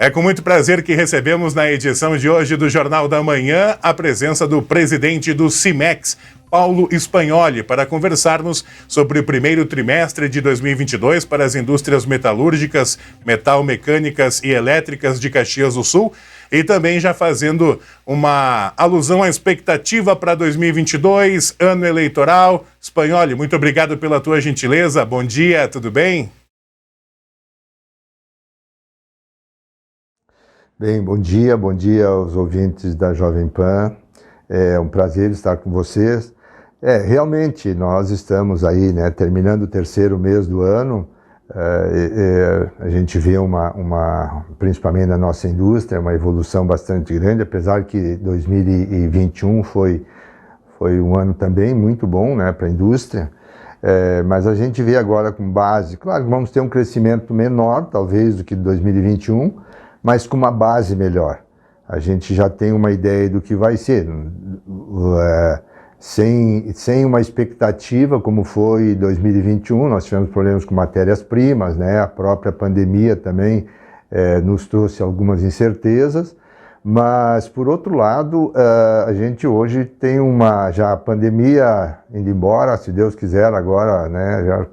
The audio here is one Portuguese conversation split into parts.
É com muito prazer que recebemos na edição de hoje do Jornal da Manhã a presença do presidente do CIMEX, Paulo Spagnoli, para conversarmos sobre o primeiro trimestre de 2022 para as indústrias metalúrgicas, metalmecânicas e elétricas de Caxias do Sul e também já fazendo uma alusão à expectativa para 2022, ano eleitoral. Spagnoli, muito obrigado pela tua gentileza. Bom dia, tudo bem? Bem, bom dia aos ouvintes da Jovem Pan. É um prazer estar com vocês. Realmente, nós estamos aí, né, terminando o terceiro mês do ano. A gente vê principalmente na nossa indústria, uma evolução bastante grande, apesar que 2021 foi um ano também muito bom, né, para a indústria. Mas a gente vê agora com base, claro que vamos ter um crescimento menor, talvez, do que 2021, mas com uma base melhor. A gente já tem uma ideia do que vai ser, sem uma expectativa como foi 2021, nós tivemos problemas com matérias-primas, né? A própria pandemia também nos trouxe algumas incertezas, mas por outro lado, a gente hoje tem já a pandemia indo embora, se Deus quiser agora, né?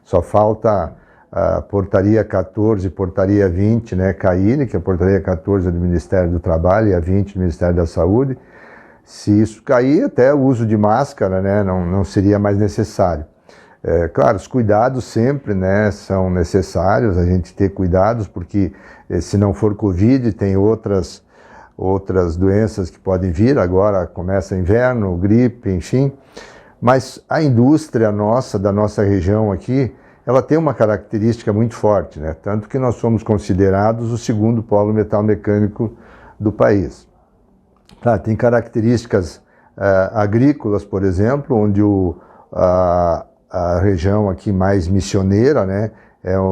Só falta a portaria 14 e portaria 20, né, caírem, que a portaria 14 é do Ministério do Trabalho e a 20 do Ministério da Saúde. Se isso cair, até o uso de máscara, né, não seria mais necessário. Claro, os cuidados sempre, né, são necessários, a gente ter cuidados, porque se não for Covid, tem outras doenças que podem vir, agora começa inverno, gripe, enfim. Mas a indústria da nossa região aqui, ela tem uma característica muito forte, né? Tanto que nós somos considerados o segundo polo metalmecânico do país. Claro, tem características agrícolas, por exemplo, onde a região aqui mais missioneira, né?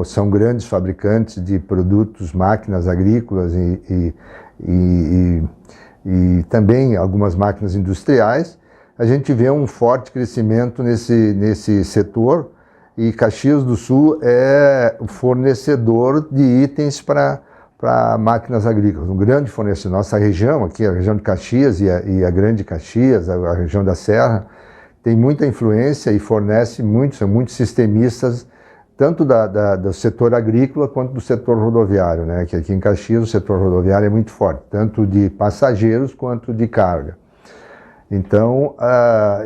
São grandes fabricantes de produtos, máquinas agrícolas e também algumas máquinas industriais. A gente vê um forte crescimento nesse setor, e Caxias do Sul é o fornecedor de itens para máquinas agrícolas, um grande fornecedor. Nossa região aqui, a região de Caxias e a Grande Caxias, a região da Serra, tem muita influência e fornece são muitos sistemistas, tanto do setor agrícola quanto do setor rodoviário, né? Que aqui em Caxias o setor rodoviário é muito forte, tanto de passageiros quanto de carga. Então,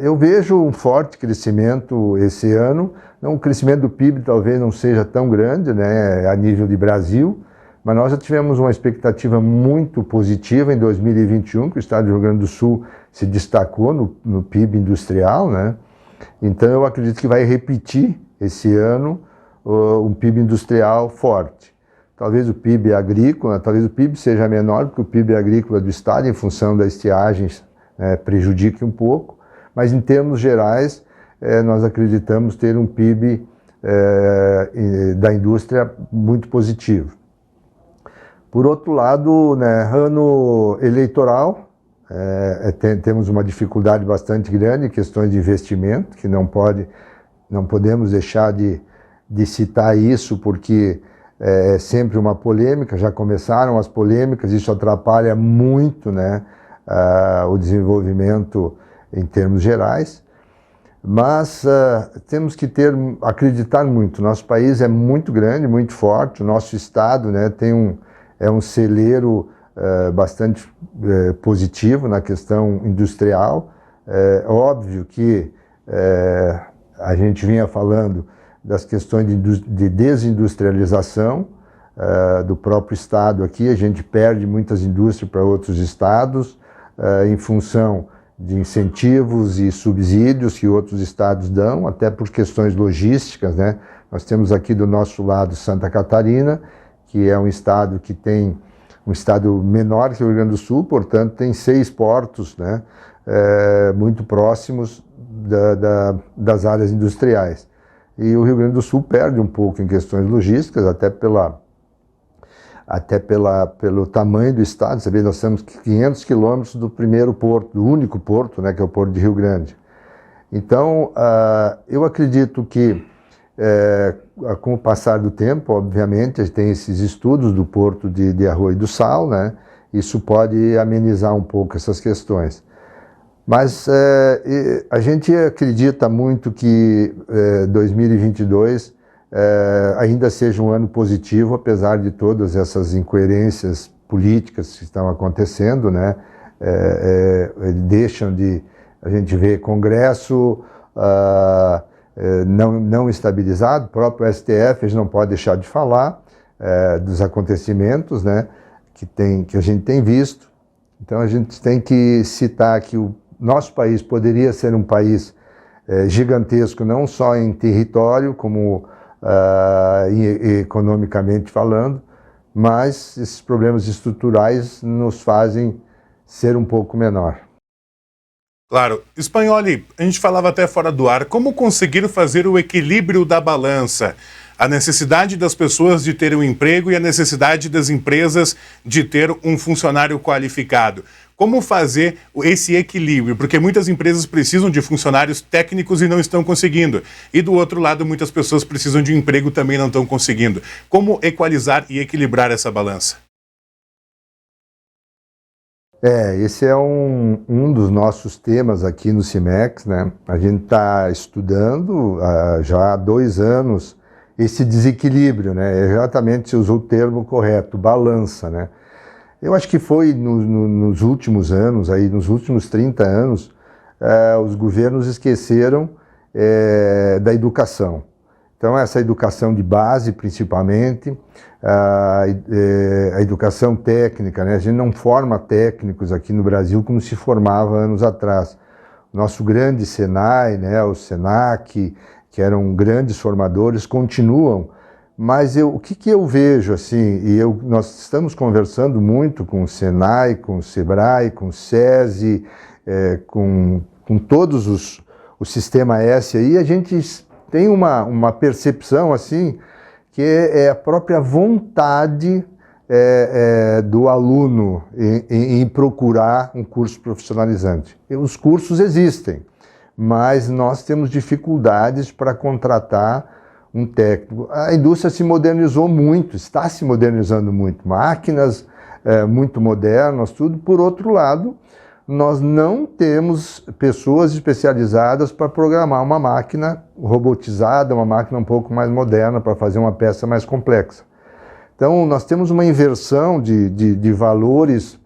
eu vejo um forte crescimento esse ano. O crescimento do PIB talvez não seja tão grande, né, a nível de Brasil, mas nós já tivemos uma expectativa muito positiva em 2021, que o estado do Rio Grande do Sul se destacou no PIB industrial, né? Então eu acredito que vai repetir esse ano um PIB industrial forte. Talvez o PIB agrícola, talvez o PIB seja menor, porque o PIB agrícola do estado, em função das estiagens, prejudique um pouco, mas em termos gerais, nós acreditamos ter um PIB da indústria muito positivo. Por outro lado, né, ano eleitoral, temos uma dificuldade bastante grande em questões de investimento, que não podemos deixar de citar isso, porque é sempre uma polêmica, já começaram as polêmicas, isso atrapalha muito, né, o desenvolvimento em termos gerais. Mas temos que acreditar muito. Nosso país é muito grande, muito forte. O nosso estado, né, é um celeiro bastante positivo na questão industrial. Óbvio que a gente vinha falando das questões de desindustrialização do próprio estado aqui. A gente perde muitas indústrias para outros estados em função de incentivos e subsídios que outros estados dão, até por questões logísticas, né? Nós temos aqui do nosso lado Santa Catarina, que é um estado que tem um estado menor que o Rio Grande do Sul, portanto tem 6 portos, né, muito próximos das áreas industriais. E o Rio Grande do Sul perde um pouco em questões logísticas, até pelo tamanho do estado. Você vê, nós temos 500 quilômetros do primeiro porto, do único porto, né, que é o Porto de Rio Grande. Então, eu acredito que com o passar do tempo, obviamente, a gente tem esses estudos do Porto de Arroio do Sal, né? Isso pode amenizar um pouco essas questões. Mas a gente acredita muito que 2022 ainda seja um ano positivo, apesar de todas essas incoerências políticas que estão acontecendo, né? Deixam de a gente ver Congresso não estabilizado, o próprio STF, a gente não pode deixar de falar dos acontecimentos, né? Que a gente tem visto. Então a gente tem que citar que o nosso país poderia ser um país gigantesco, não só em território, como economicamente falando, mas esses problemas estruturais nos fazem ser um pouco menor. Claro. Spanholi, a gente falava até fora do ar, como conseguir fazer o equilíbrio da balança? A necessidade das pessoas de terem um emprego e a necessidade das empresas de ter um funcionário qualificado. Como fazer esse equilíbrio? Porque muitas empresas precisam de funcionários técnicos e não estão conseguindo. E do outro lado, muitas pessoas precisam de um emprego e também não estão conseguindo. Como equalizar e equilibrar essa balança? Esse é um dos nossos temas aqui no CIMEX, né? A gente está estudando já há 2 anos esse desequilíbrio, né? Exatamente, você usou o termo correto, balança, né? Eu acho que foi nos últimos anos, aí, nos últimos 30 anos, os governos esqueceram da educação. Então, essa educação de base, principalmente, a educação técnica, né? A gente não forma técnicos aqui no Brasil como se formava anos atrás. Nosso grande Senai, né? O Senac, que eram grandes formadores, continuam. Mas o que eu vejo, assim, nós estamos conversando muito com o Senai, com o Sebrae, com o SESI, com todos o Sistema S aí, a gente tem uma percepção, assim, que é a própria vontade do aluno em procurar um curso profissionalizante. E os cursos existem, mas nós temos dificuldades para contratar um técnico. A indústria se modernizou muito, está se modernizando muito, máquinas muito modernas, tudo. Por outro lado, nós não temos pessoas especializadas para programar uma máquina robotizada, uma máquina um pouco mais moderna, para fazer uma peça mais complexa. Então, nós temos uma inversão de valores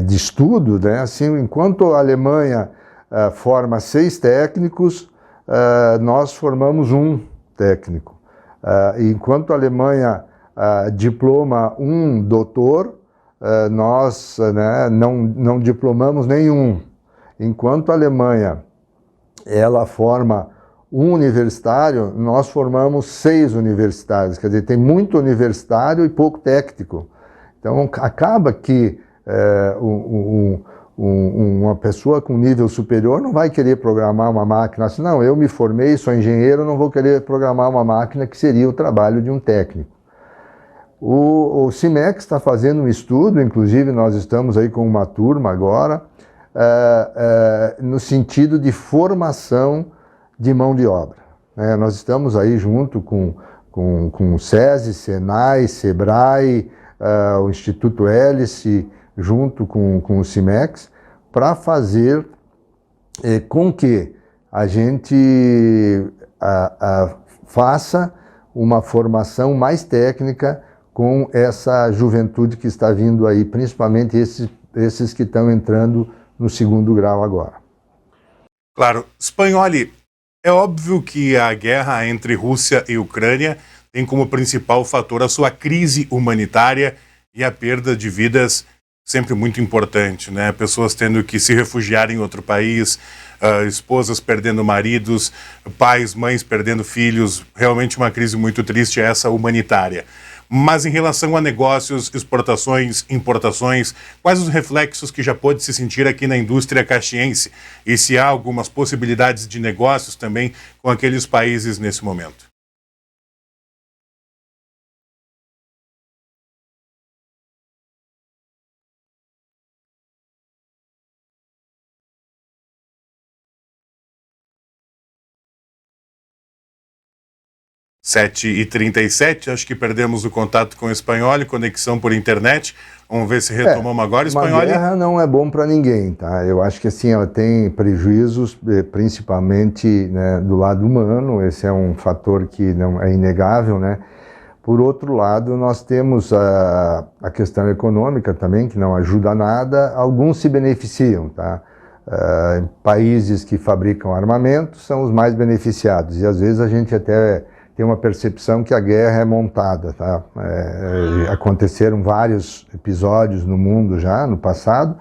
de estudo, né? Assim, enquanto a Alemanha forma 6 técnicos, nós formamos 1 técnico. Enquanto a Alemanha diploma 1 doutor, nós não diplomamos nenhum. Enquanto a Alemanha ela forma 1 universitário, nós formamos 6 universitários. Quer dizer, tem muito universitário e pouco técnico. Então, acaba que uma pessoa com nível superior não vai querer programar uma máquina assim, não, eu me formei, sou engenheiro, não vou querer programar uma máquina, que seria o trabalho de um técnico. O CIMEX está fazendo um estudo, inclusive nós estamos aí com uma turma agora, no sentido de formação de mão de obra. Nós estamos aí junto com o SESI, Senai, Sebrae, o Instituto Hélice, junto com o CIMEX, para fazer com que a gente faça uma formação mais técnica com essa juventude que está vindo aí, principalmente esses que estão entrando no 2º grau agora. Claro. Spanholi, é óbvio que a guerra entre Rússia e Ucrânia tem como principal fator a sua crise humanitária e a perda de vidas sempre muito importante, né? Pessoas tendo que se refugiar em outro país, esposas perdendo maridos, pais, mães perdendo filhos, realmente uma crise muito triste essa humanitária. Mas em relação a negócios, exportações, importações, quais os reflexos que já pôde se sentir aqui na indústria caxiense? E se há algumas possibilidades de negócios também com aqueles países nesse momento? 7h37, acho que perdemos o contato com o Espanhol, conexão por internet. Vamos ver se retomamos agora. Espanhol. A guerra não é bom para ninguém, tá? Eu acho que assim, ela tem prejuízos, principalmente, né, do lado humano. Esse é um fator que não é inegável, né? Por outro lado, nós temos a questão econômica também, que não ajuda nada. Alguns se beneficiam, tá? Países que fabricam armamento são os mais beneficiados, e às vezes a gente até tem uma percepção que a guerra é montada, tá? Aconteceram vários episódios no mundo já, no passado,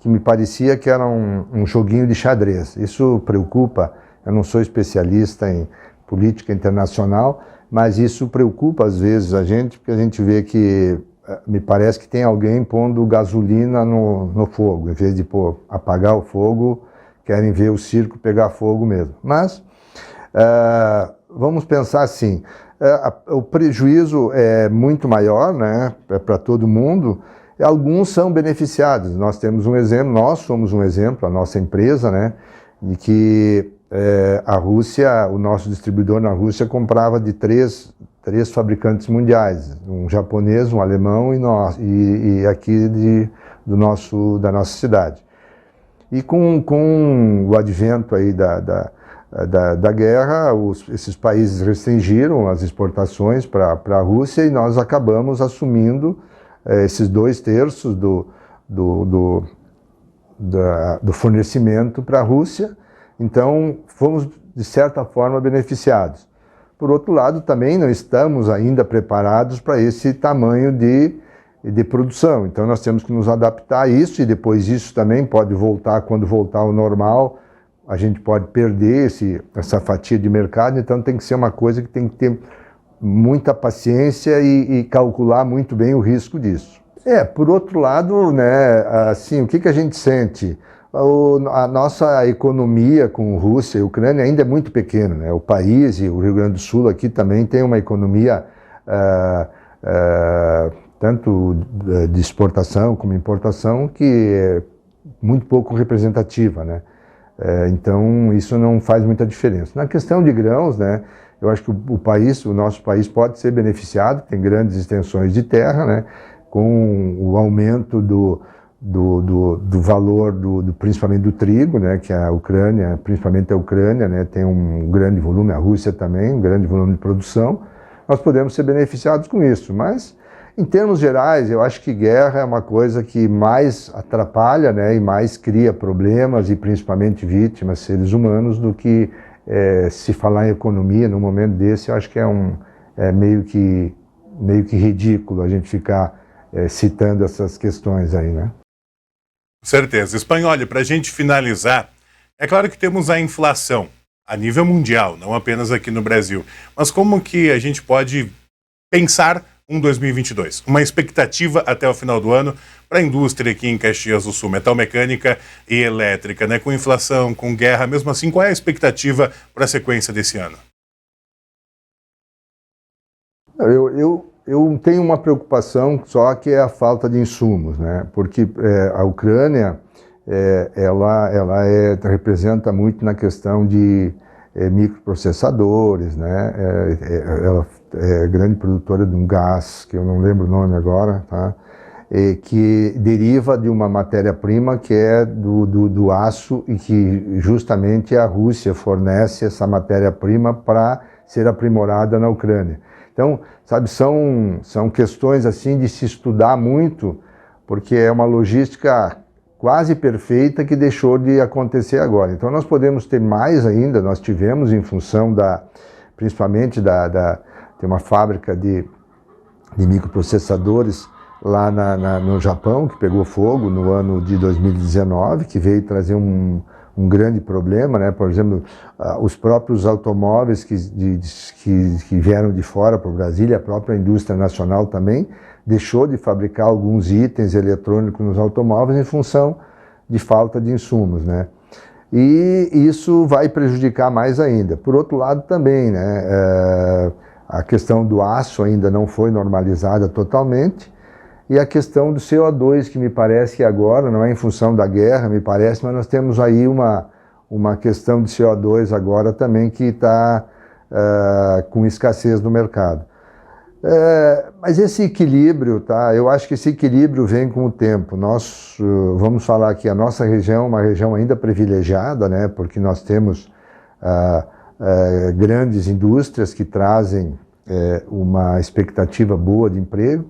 que me parecia que era um joguinho de xadrez. Isso preocupa. Eu não sou especialista em política internacional, mas isso preocupa às vezes a gente, porque a gente vê que me parece que tem alguém pondo gasolina no fogo. Em vez de apagar o fogo, querem ver o circo pegar fogo mesmo. Mas vamos pensar assim, o prejuízo é muito maior, né, para todo mundo, e alguns são beneficiados. Nós temos um exemplo, nós somos um exemplo, a nossa empresa, né, de que a Rússia, o nosso distribuidor na Rússia comprava de três fabricantes mundiais, um japonês, um alemão e aqui da nossa cidade. E com o advento aí da guerra, esses países restringiram as exportações para a Rússia, e nós acabamos assumindo esses 2/3 do fornecimento para a Rússia. Então, fomos, de certa forma, beneficiados. Por outro lado, também não estamos ainda preparados para esse tamanho de produção. Então, nós temos que nos adaptar a isso, e depois isso também pode voltar, quando voltar ao normal, a gente pode perder essa fatia de mercado. Então, tem que ser uma coisa que tem que ter muita paciência e calcular muito bem o risco disso. Por outro lado, né, assim, o que a gente sente? A nossa economia com Rússia e Ucrânia ainda é muito pequena, né? O país e o Rio Grande do Sul aqui também tem uma economia tanto de exportação como importação que é muito pouco representativa, né? Então isso não faz muita diferença. Na questão de grãos, né, eu acho que o nosso país pode ser beneficiado, tem grandes extensões de terra, né, com o aumento do valor principalmente do trigo, né, que a Ucrânia, principalmente a Ucrânia, né, tem um grande volume, a Rússia também, um grande volume de produção. Nós podemos ser beneficiados com isso, mas em termos gerais, eu acho que guerra é uma coisa que mais atrapalha, né, e mais cria problemas e principalmente vítimas, seres humanos, do que se falar em economia num momento desse. Eu acho que é meio que ridículo a gente ficar citando essas questões aí, né? Certeza. Espanhol, para a gente finalizar, é claro que temos a inflação a nível mundial, não apenas aqui no Brasil, mas como que a gente pode pensar 2022, uma expectativa até o final do ano para a indústria aqui em Caxias do Sul, metalmecânica e elétrica, né? Com inflação, com guerra, mesmo assim, qual é a expectativa para a sequência desse ano? Eu tenho uma preocupação só, que é a falta de insumos, né? Porque a Ucrânia ela representa muito na questão de microprocessadores, né? Ela é grande produtora de um gás, que eu não lembro o nome agora, tá? Que deriva de uma matéria-prima que é do aço, e que justamente a Rússia fornece essa matéria-prima para ser aprimorada na Ucrânia. Então, sabe, são questões assim de se estudar muito, porque é uma logística quase perfeita que deixou de acontecer agora. Então nós podemos ter mais ainda. Nós tivemos, em função principalmente tem uma fábrica de microprocessadores lá no Japão, que pegou fogo no ano de 2019, que veio trazer um grande problema, né? Por exemplo, os próprios automóveis que vieram de fora para o Brasil, a própria indústria nacional também deixou de fabricar alguns itens eletrônicos nos automóveis em função de falta de insumos, né? E isso vai prejudicar mais ainda. Por outro lado também, né, a questão do aço ainda não foi normalizada totalmente, e a questão do CO2, que me parece que agora, não é em função da guerra, me parece, mas nós temos aí uma questão de CO2 agora também que está com escassez no mercado. Mas esse equilíbrio, tá? Eu acho que esse equilíbrio vem com o tempo. Nós vamos falar que a nossa região é uma região ainda privilegiada, né? Porque nós temos grandes indústrias que trazem uma expectativa boa de emprego.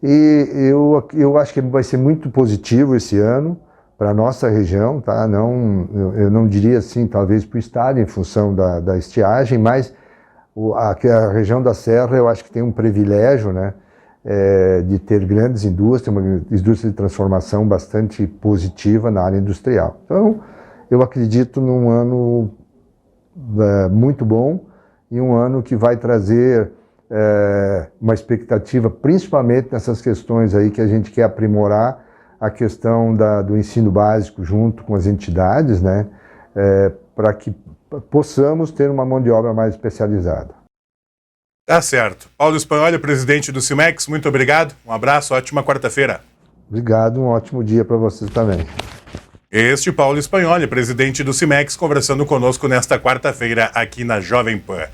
E eu acho que vai ser muito positivo esse ano para a nossa região, tá? Eu não diria assim, talvez para o estado, em função da estiagem, mas a região da Serra eu acho que tem um privilégio, né, de ter grandes indústrias, uma indústria de transformação bastante positiva na área industrial. Então, eu acredito num ano muito bom e um ano que vai trazer uma expectativa, principalmente nessas questões aí que a gente quer aprimorar, a questão do ensino básico junto com as entidades, né, para que possamos ter uma mão de obra mais especializada. Tá certo. Paulo Spanholi, presidente do CIMEX, muito obrigado. Um abraço, ótima quarta-feira. Obrigado, um ótimo dia para vocês também. Este Paulo Spanholi, presidente do CIMEX, conversando conosco nesta quarta-feira aqui na Jovem Pan.